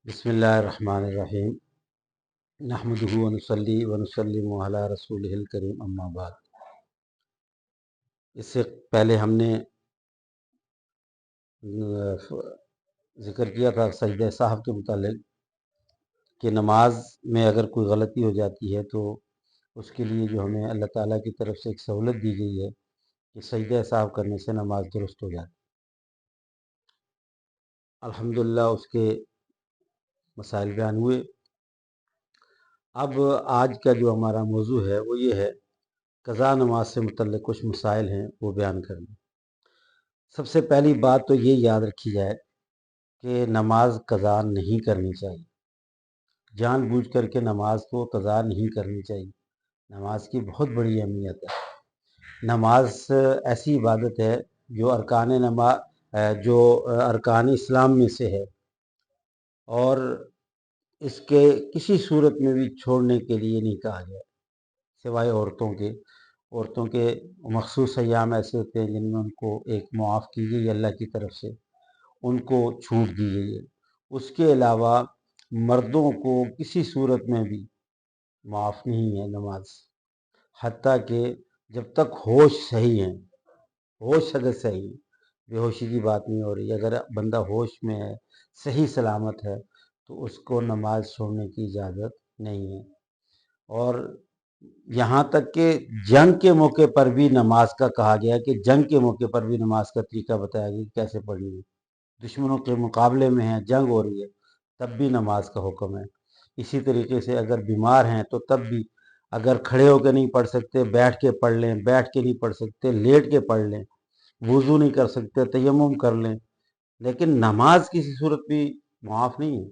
بسم اللہ الرحمن الرحیم نحمدہ ونصلی ونسلم علی رسولہ الکریم اما بعد۔ اس سے پہلے ہم نے ذکر کیا تھا سجدہ سہو کے متعلق کہ نماز میں اگر کوئی غلطی ہو جاتی ہے تو اس کے لیے جو ہمیں اللہ تعالیٰ کی طرف سے ایک سہولت دی گئی ہے کہ سجدہ سہو کرنے سے نماز درست ہو جاتی ہے۔ الحمدللہ اس کے مسائل بیان ہوئے۔ اب آج کا جو ہمارا موضوع ہے وہ یہ ہے، قضا نماز سے متعلق کچھ مسائل ہیں وہ بیان کرنا۔ سب سے پہلی بات تو یہ یاد رکھی جائے کہ نماز قضا نہیں کرنی چاہیے، جان بوجھ کر کے نماز کو قضا نہیں کرنی چاہیے۔ نماز کی بہت بڑی اہمیت ہے۔ نماز ایسی عبادت ہے جو ارکان اسلام میں سے ہے، اور اس کے کسی صورت میں بھی چھوڑنے کے لیے نہیں کہا گیا، سوائے عورتوں کے مخصوص ایام ایسے ہوتے ہیں جن میں ان کو ایک معاف کی گئی ہے اللہ کی طرف سے، ان کو چھوٹ دی گئی ہے۔ اس کے علاوہ مردوں کو کسی صورت میں بھی معاف نہیں ہے نماز، حتیٰ کہ جب تک ہوش صحیح ہیں، ہوش اگر صحیح ہے، بے ہوشی کی بات نہیں ہو رہی، اگر بندہ ہوش میں ہے، صحیح سلامت ہے، تو اس کو نماز چھوڑنے کی اجازت نہیں ہے۔ اور یہاں تک کہ جنگ کے موقع پر بھی نماز کا کہا گیا کہ جنگ کے موقع پر بھی نماز کا طریقہ بتایا گیا کہ کیسے پڑھنی ہے۔ دشمنوں کے مقابلے میں ہیں، جنگ ہو رہی ہے، تب بھی نماز کا حکم ہے۔ اسی طریقے سے اگر بیمار ہیں تو تب بھی، اگر کھڑے ہو کے نہیں پڑھ سکتے بیٹھ کے پڑھ لیں، بیٹھ کے نہیں پڑھ سکتے لیٹ کے پڑھ لیں، وضو نہیں کر سکتے تیمم کر لیں، لیکن نماز کسی صورت بھی معاف نہیں ہے۔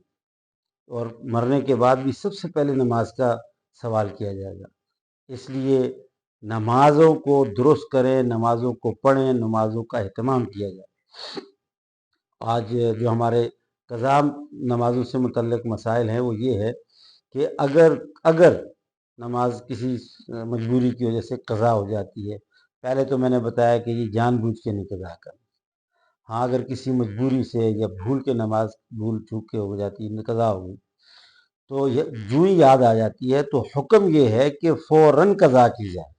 اور مرنے کے بعد بھی سب سے پہلے نماز کا سوال کیا جائے گا۔ اس لیے نمازوں کو درست کریں، نمازوں کو پڑھیں، نمازوں کا اہتمام کیا جائے۔ آج جو ہمارے قضا نمازوں سے متعلق مسائل ہیں وہ یہ ہے کہ اگر نماز کسی مجبوری کی وجہ سے قضا ہو جاتی ہے، پہلے تو میں نے بتایا کہ یہ جان بوجھ کے نہیں قضا کرنا۔ ہاں، اگر کسی مجبوری سے یا بھول کے نماز بھول چوک کے ہو جاتی ہے، قضا ہو گئی، تو جو ہی یاد آ جاتی ہے تو حکم یہ ہے کہ فوراً قضا کی جائے۔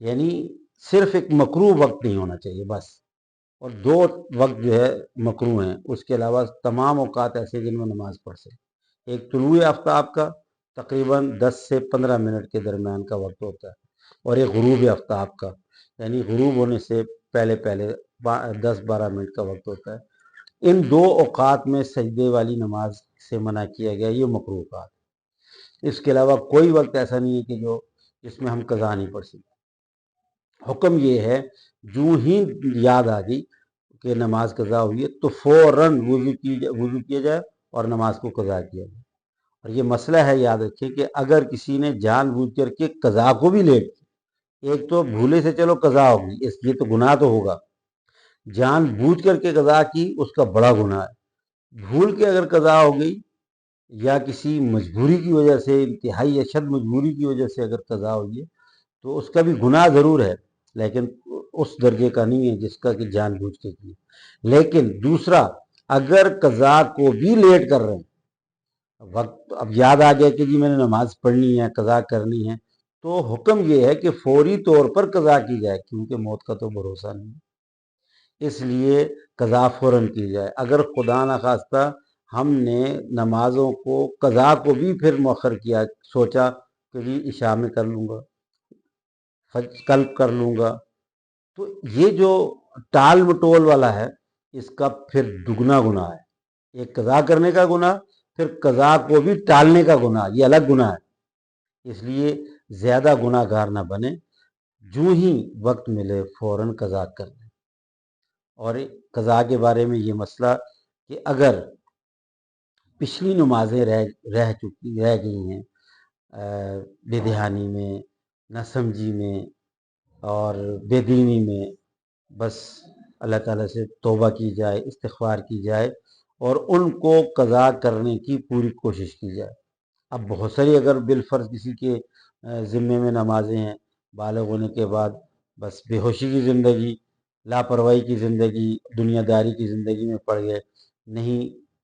یعنی صرف ایک مکروہ وقت نہیں ہونا چاہیے بس، اور 2 وقت جو ہے مکروہ ہیں، اس کے علاوہ تمام اوقات ایسے جن میں نماز پڑھ سکے۔ ایک طلوع آفتاب کا تقریباً 10 سے 15 منٹ کے درمیان کا وقت ہوتا ہے، اور ایک غروب آفتاب کا، یعنی غروب ہونے سے پہلے 10-12 منٹ کا وقت ہوتا ہے۔ ان 2 اوقات میں سجدے والی نماز سے منع کیا گیا، یہ مکروہ اوقات۔ اس کے علاوہ کوئی وقت ایسا نہیں ہے کہ جس میں ہم قضا نہیں پڑھ سکتے۔ حکم یہ ہے جو ہی یاد آ گئی کہ نماز قضا ہوئی ہے تو فوراً وضو کیا جائے اور نماز کو قضا کیا جائے۔ اور یہ مسئلہ ہے، یاد رکھیں کہ اگر کسی نے جان بوجھ کر کے قضا کو بھی لیٹ کیا، ایک تو بھولے سے چلو قضا ہوگی، یہ تو گناہ تو ہوگا، جان بوجھ کر کے قضا کی اس کا بڑا گناہ ہے۔ بھول کے اگر قضا ہو گئی یا کسی مجبوری کی وجہ سے، انتہائی اشد مجبوری کی وجہ سے اگر قضا ہوئی ہے تو اس کا بھی گناہ ضرور ہے، لیکن اس درجے کا نہیں ہے جس کا کہ جان بوجھ کے کی۔ لیکن دوسرا، اگر قضا کو بھی لیٹ کر رہے ہیں، وقت اب یاد آ گیا کہ جی میں نے نماز پڑھنی ہے، قضا کرنی ہے، تو حکم یہ ہے کہ فوری طور پر قضا کی جائے، کیونکہ موت کا تو بھروسہ نہیں ہے۔ اس لیے قضا فوراً کی جائے۔ اگر خدا نخواستہ ہم نے نمازوں کو، قضا کو بھی پھر مؤخر کیا، سوچا کہ جی عشاء میں کر لوں گا، کل کر لوں گا، تو یہ جو ٹال مٹول والا ہے، اس کا پھر دگنا گناہ ہے۔ ایک قضا کرنے کا گناہ، پھر قضا کو بھی ٹالنے کا گناہ، یہ الگ گناہ ہے۔ اس لیے زیادہ گناہ گار نہ بنے، جو ہی وقت ملے فوراً قضا کر لیں۔ اور قضا کے بارے میں یہ مسئلہ کہ اگر پچھلی نمازیں رہ گئی ہیں بے دہانی میں، نہ سمجھی میں اور بے دینی میں، بس اللہ تعالیٰ سے توبہ کی جائے، استغفار کی جائے اور ان کو قضا کرنے کی پوری کوشش کی جائے۔ اب بہت ساری اگر بالفرض کسی کے ذمے میں نمازیں ہیں، بالغ ہونے کے بعد بس بے ہوشی کی زندگی، لاپرواہی کی زندگی، دنیا داری کی زندگی میں پڑ گئے، نہیں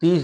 30